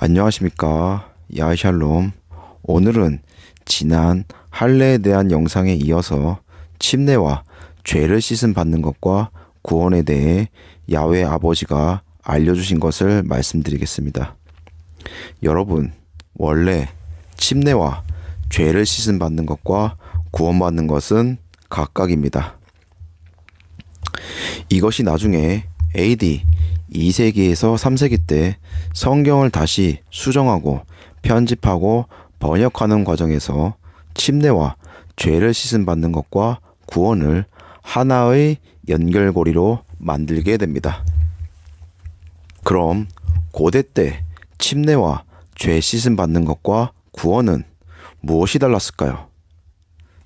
안녕하십니까. 야샬롬. 오늘은 지난 할례에 대한 영상에 이어서 침례와 죄를 씻음 받는 것과 구원에 대해 야훼 아버지가 알려주신 것을 말씀드리겠습니다. 여러분, 원래 침례와 죄를 씻음 받는 것과 구원받는 것은 각각입니다. 이것이 나중에 AD 2세기에서 3세기 때 성경을 다시 수정하고 편집하고 번역하는 과정에서 침례와 죄를 씻음 받는 것과 구원을 하나의 연결고리로 만들게 됩니다. 그럼 고대 때 침례와 죄 씻음 받는 것과 구원은 무엇이 달랐을까요?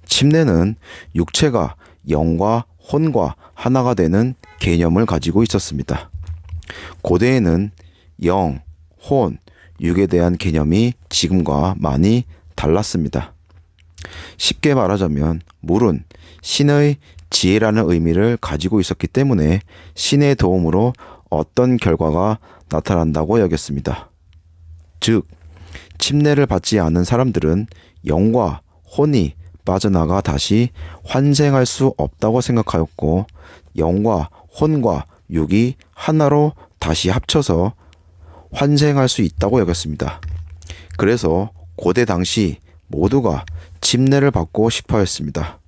침례는 육체가 영과 혼과 하나가 되는 개념을 가지고 있었습니다. 고대에는 영, 혼, 육에 대한 개념이 지금과 많이 달랐습니다. 쉽게 말하자면 물은 신의 지혜라는 의미를 가지고 있었기 때문에 신의 도움으로 어떤 결과가 나타난다고 여겼습니다. 즉, 침례를 받지 않은 사람들은 영과 혼이 빠져나가 다시 환생할 수 없다고 생각하였고, 영과 혼과 육이 하나로 다시 합쳐서 환생할 수 있다고 여겼습니다. 그래서 고대 당시 모두가 침례를 받고 싶어 했습니다.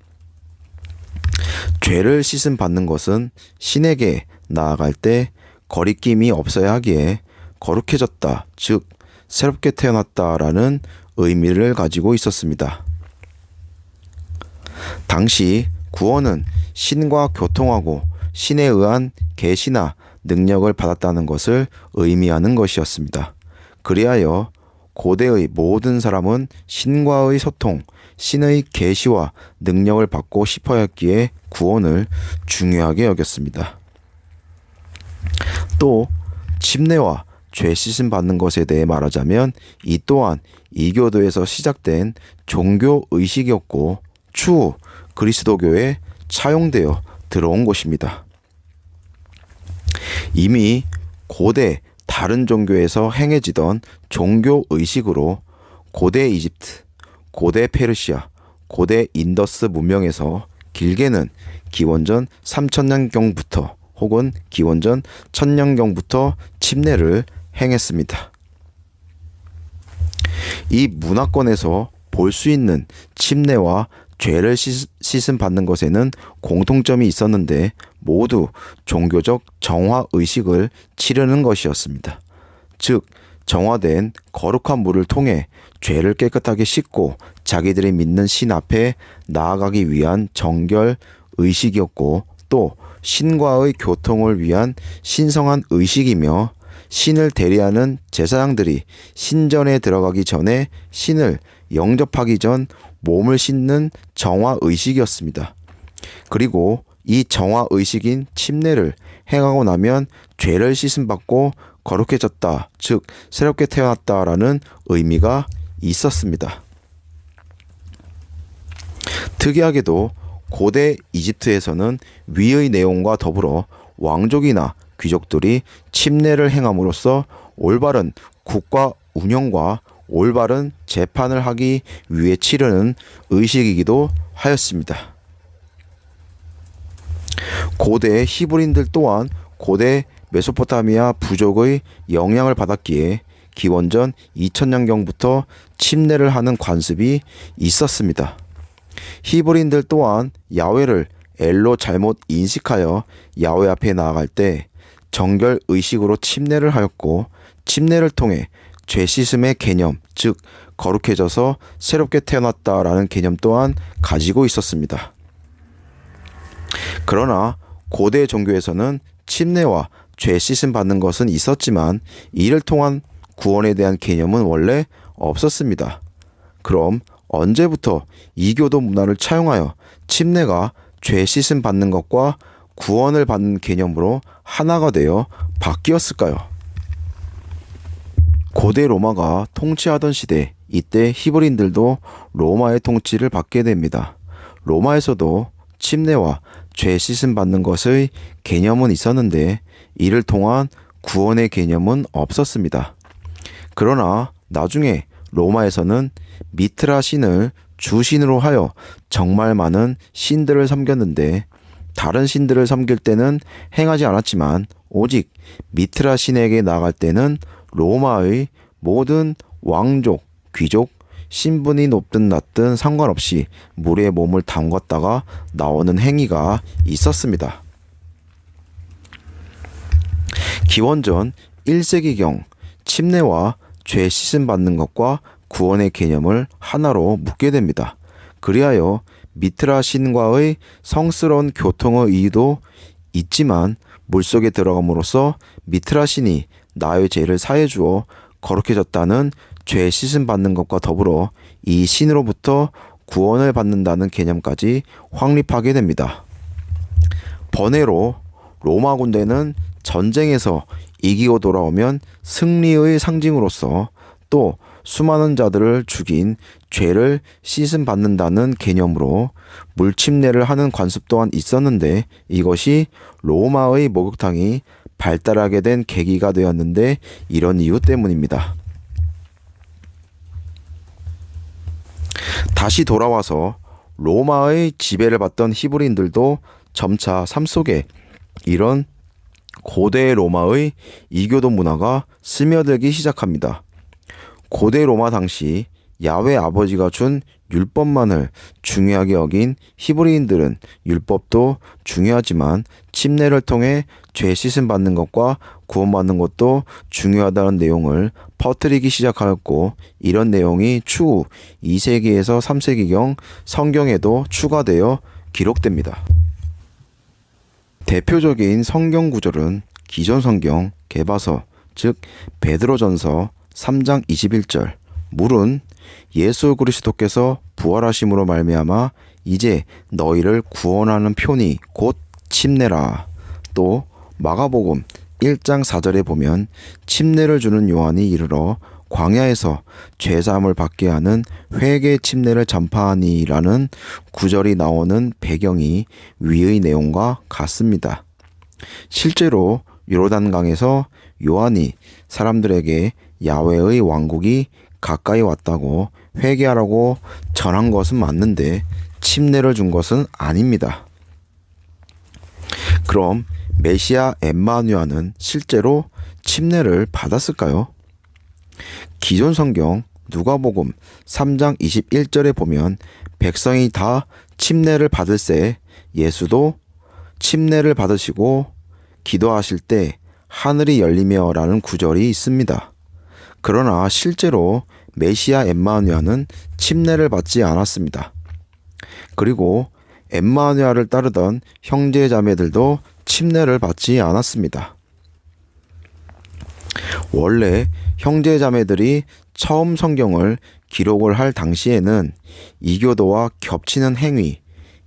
죄를 씻음 받는 것은 신에게 나아갈 때 거리낌이 없어야 하기에 거룩해졌다, 즉 새롭게 태어났다라는 의미를 가지고 있었습니다. 당시 구원은 신과 교통하고 신에 의한 계시나 능력을 받았다는 것을 의미하는 것이었습니다. 그리하여 고대의 모든 사람은 신과의 소통, 신의 계시와 능력을 받고 싶어 했기에 구원을 중요하게 여겼습니다. 또 침례와 죄 씻음 받는 것에 대해 말하자면 이 또한 이교도에서 시작된 종교 의식이었고 추후 그리스도교에 차용되어 들어온 것입니다. 이미 고대 다른 종교에서 행해지던 종교 의식으로 고대 이집트, 고대 페르시아, 고대 인더스 문명에서 길게는 기원전 3000년경부터 혹은 기원전 1000년경부터 침례를 행했습니다. 이 문화권에서 볼 수 있는 침례와 죄를 씻음 받는 것에는 공통점이 있었는데 모두 종교적 정화 의식을 치르는 것이었습니다. 즉, 정화된 거룩한 물을 통해 죄를 깨끗하게 씻고 자기들이 믿는 신 앞에 나아가기 위한 정결 의식이었고 또 신과의 교통을 위한 신성한 의식이며 신을 대리하는 제사장들이 신전에 들어가기 전에 신을 영접하기 전 몸을 씻는 정화 의식이었습니다. 그리고 이 정화 의식인 침례를 행하고 나면 죄를 씻음 받고 거룩해졌다, 즉 새롭게 태어났다라는 의미가 있었습니다. 특이하게도 고대 이집트에서는 위의 내용과 더불어 왕족이나 귀족들이 침례를 행함으로써 올바른 국가 운영과 올바른 재판을 하기 위해 치르는 의식이기도 하였습니다. 고대 히브리인들 또한 고대 메소포타미아 부족의 영향을 받았기에 기원전 2000년경부터 침례를 하는 관습이 있었습니다. 히브리인들 또한 야훼를 엘로 잘못 인식하여 야훼 앞에 나아갈 때 정결 의식으로 침례를 하였고 침례를 통해 죄 씻음의 개념, 즉 거룩해져서 새롭게 태어났다라는 개념 또한 가지고 있었습니다. 그러나 고대 종교에서는 침례와 죄 씻음 받는 것은 있었지만 이를 통한 구원에 대한 개념은 원래 없었습니다. 그럼 언제부터 이교도 문화를 차용하여 침례가 죄 씻음 받는 것과 구원을 받는 개념으로 하나가 되어 바뀌었을까요? 고대 로마가 통치하던 시대, 이때 히브리인들도 로마의 통치를 받게 됩니다. 로마에서도 침례와 죄 씻음 받는 것의 개념은 있었는데 이를 통한 구원의 개념은 없었습니다. 그러나 나중에 로마에서는 미트라 신을 주신으로 하여 정말 많은 신들을 섬겼는데 다른 신들을 섬길 때는 행하지 않았지만 오직 미트라 신에게 나갈 때는 로마의 모든 왕족, 귀족, 신분이 높든 낮든 상관없이 물에 몸을 담갔다가 나오는 행위가 있었습니다. 기원전 1세기경 침례와 죄 씻음 받는 것과 구원의 개념을 하나로 묶게 됩니다. 그리하여 미트라 신과의 성스러운 교통의 이유도 있지만 물속에 들어감으로써 미트라 신이 나의 죄를 사해 주어 거룩해졌다는 죄 씻음 받는 것과 더불어 이 신으로부터 구원을 받는다는 개념까지 확립하게 됩니다. 번외로 로마 군대는 전쟁에서 이기고 돌아오면 승리의 상징으로서 또 수많은 자들을 죽인 죄를 씻음 받는다는 개념으로 물침례를 하는 관습 또한 있었는데 이것이 로마의 목욕탕이 발달하게 된 계기가 되었는데 이런 이유 때문입니다. 다시 돌아와서 로마의 지배를 받던 히브리인들도 점차 삶 속에 이런 고대 로마의 이교도 문화가 스며들기 시작합니다. 고대 로마 당시 야훼 아버지가 준 율법만을 중요하게 여긴 히브리인들은 율법도 중요하지만 침례를 통해 죄 씻음 받는 것과 구원받는 것도 중요하다는 내용을 퍼뜨리기 시작하였고 이런 내용이 추후 2세기에서 3세기경 성경에도 추가되어 기록됩니다. 대표적인 성경 구절은 기존 성경 개바서 즉 베드로전서 3장 21절 물은 예수 그리스도께서 부활하심으로 말미암아 이제 너희를 구원하는 표니 곧 침례라. 또 마가복음 1장 4절에 보면 침례를 주는 요한이 이르러 광야에서 죄사함을 받게 하는 회개 침례를 전파하니라는 구절이 나오는 배경이 위의 내용과 같습니다. 실제로 요르단강에서 요한이 사람들에게 야훼의 왕국이 가까이 왔다고 회개하라고 전한 것은 맞는데 침례를 준 것은 아닙니다. 그럼 메시아 엠마누아는 실제로 침례를 받았을까요? 기존 성경 누가복음 3장 21절에 보면 백성이 다 침례를 받을새 예수도 침례를 받으시고 기도하실 때 하늘이 열리며 라는 구절이 있습니다. 그러나 실제로 메시아 엠마누아는 침례를 받지 않았습니다. 그리고 엠마누아를 따르던 형제 자매들도 침례를 받지 않았습니다. 원래 형제 자매들이 처음 성경을 기록을 할 당시에는 이교도와 겹치는 행위,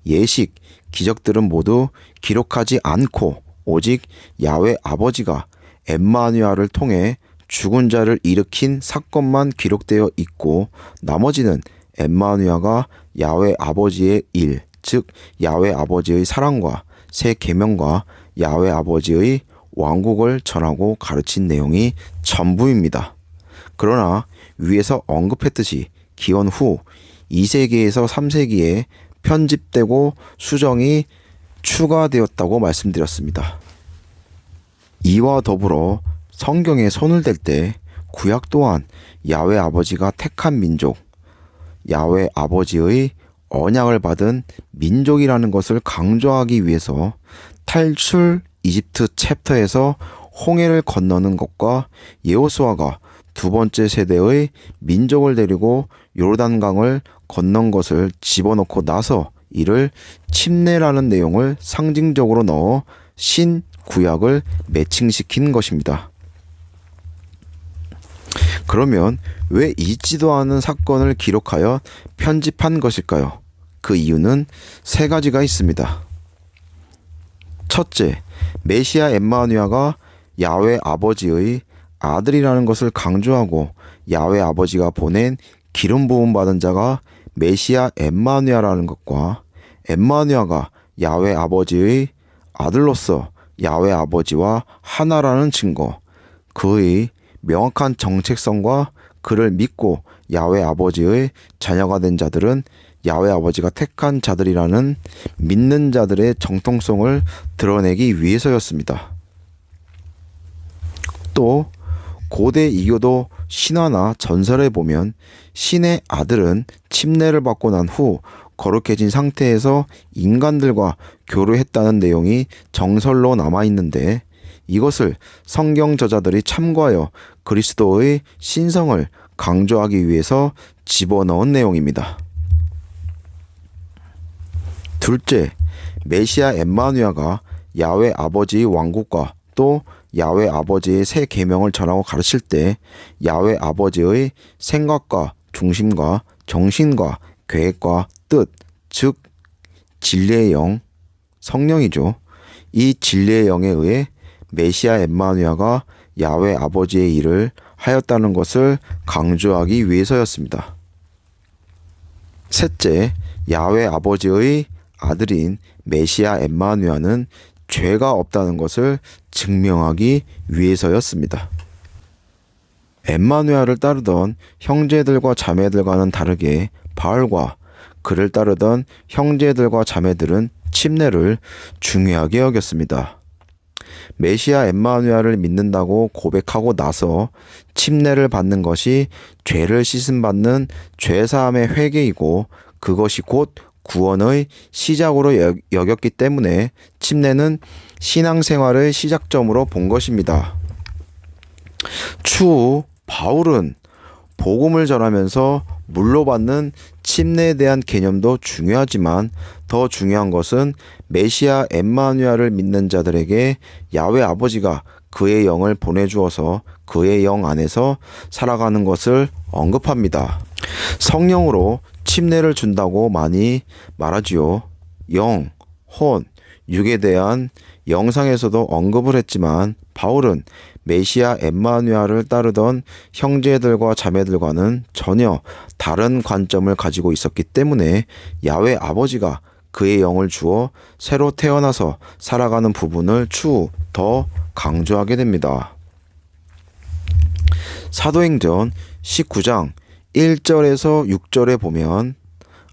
예식, 기적들은 모두 기록하지 않고 오직 야훼 아버지가 엠마누아를 통해 죽은 자를 일으킨 사건만 기록되어 있고 나머지는 엠마누아가 야훼 아버지의 일, 즉 야훼 아버지의 사랑과 새 계명과 야훼 아버지의 왕국을 전하고 가르친 내용이 전부입니다. 그러나 위에서 언급했듯이 기원 후 2세기에서 3세기에 편집되고 수정이 추가되었다고 말씀드렸습니다. 이와 더불어 성경에 손을 댈 때 구약 또한 야훼 아버지가 택한 민족, 야훼 아버지의 언약을 받은 민족이라는 것을 강조하기 위해서 탈출 이집트 챕터에서 홍해를 건너는 것과 여호수아가 두 번째 세대의 민족을 데리고 요르단강을 건넌 것을 집어넣고 나서 이를 침례라는 내용을 상징적으로 넣어 신구약을 매칭시킨 것입니다. 그러면 왜 잊지도 않은 사건을 기록하여 편집한 것일까요? 그 이유는 세 가지가 있습니다. 첫째, 메시아 엠마누아가 야훼 아버지의 아들이라는 것을 강조하고 야훼 아버지가 보낸 기름 부음 받은 자가 메시아 엠마누아라는 것과 엠마누아가 야훼 아버지의 아들로서 야훼 아버지와 하나라는 증거, 그의 명확한 정체성과 그를 믿고 야훼 아버지의 자녀가 된 자들은 야훼 아버지가 택한 자들이라는 믿는 자들의 정통성을 드러내기 위해서였습니다. 또 고대 이교도 신화나 전설에 보면 신의 아들은 침례를 받고 난 후 거룩해진 상태에서 인간들과 교류했다는 내용이 정설로 남아있는데, 이것을 성경 저자들이 참고하여 그리스도의 신성을 강조하기 위해서 집어넣은 내용입니다. 둘째, 메시아 엠마누아가 야훼 아버지의 왕국과 또 야훼 아버지의 새 계명을 전하고 가르칠 때 야훼 아버지의 생각과 중심과 정신과 계획과 뜻, 즉 진리의 영, 성령이죠. 이 진리의 영에 의해 메시아 엠마누아가 야훼 아버지의 일을 하였다는 것을 강조하기 위해서였습니다. 셋째, 야훼 아버지의 아들인 메시아 엠마누아는 죄가 없다는 것을 증명하기 위해서였습니다. 엠마누아를 따르던 형제들과 자매들과는 다르게 바울과 그를 따르던 형제들과 자매들은 침례를 중요하게 여겼습니다. 메시아 엠마누아를 믿는다고 고백하고 나서 침례를 받는 것이 죄를 씻음받는 죄사함의 회개이고 그것이 곧 구원의 시작으로 여겼기 때문에 침례는 신앙생활의 시작점으로 본 것입니다. 추후 바울은 복음을 전하면서 물로 받는 침례에 대한 개념도 중요하지만 더 중요한 것은 메시아 엠마누아를 믿는 자들에게 야훼 아버지가 그의 영을 보내주어서 그의 영 안에서 살아가는 것을 언급합니다. 성령으로 침례를 준다고 많이 말하지요. 영, 혼, 육에 대한 영상에서도 언급을 했지만 바울은 메시아 엠마누아를 따르던 형제들과 자매들과는 전혀 다른 관점을 가지고 있었기 때문에 야훼 아버지가 그의 영을 주어 새로 태어나서 살아가는 부분을 추후 더 강조하게 됩니다. 사도행전 19장 1절에서 6절에 보면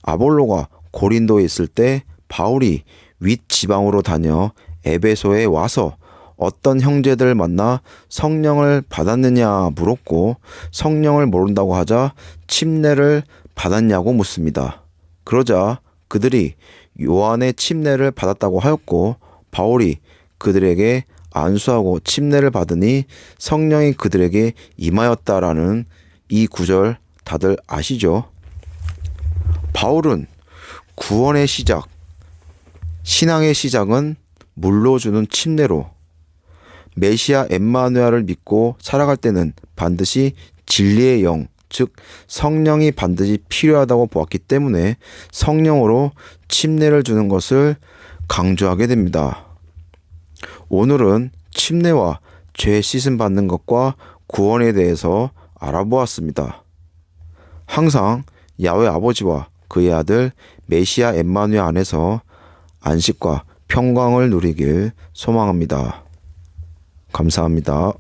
아볼로가 고린도에 있을 때 바울이 윗지방으로 다녀 에베소에 와서 어떤 형제들을 만나 성령을 받았느냐 물었고 성령을 모른다고 하자 침례를 받았냐고 묻습니다. 그러자 그들이 요한의 침례를 받았다고 하였고 바울이 그들에게 안수하고 침례를 받으니 성령이 그들에게 임하였다라는 이 구절 다들 아시죠? 바울은 구원의 시작, 신앙의 시작은 물로 주는 침례로 메시아 엠마누아를 믿고 살아갈 때는 반드시 진리의 영, 즉 성령이 반드시 필요하다고 보았기 때문에 성령으로 침례를 주는 것을 강조하게 됩니다. 오늘은 침례와 죄 씻음 받는 것과 구원에 대해서 알아보았습니다. 항상 야훼 아버지와 그의 아들 메시아 엠마누아 안에서 안식과 평강을 누리길 소망합니다. 감사합니다.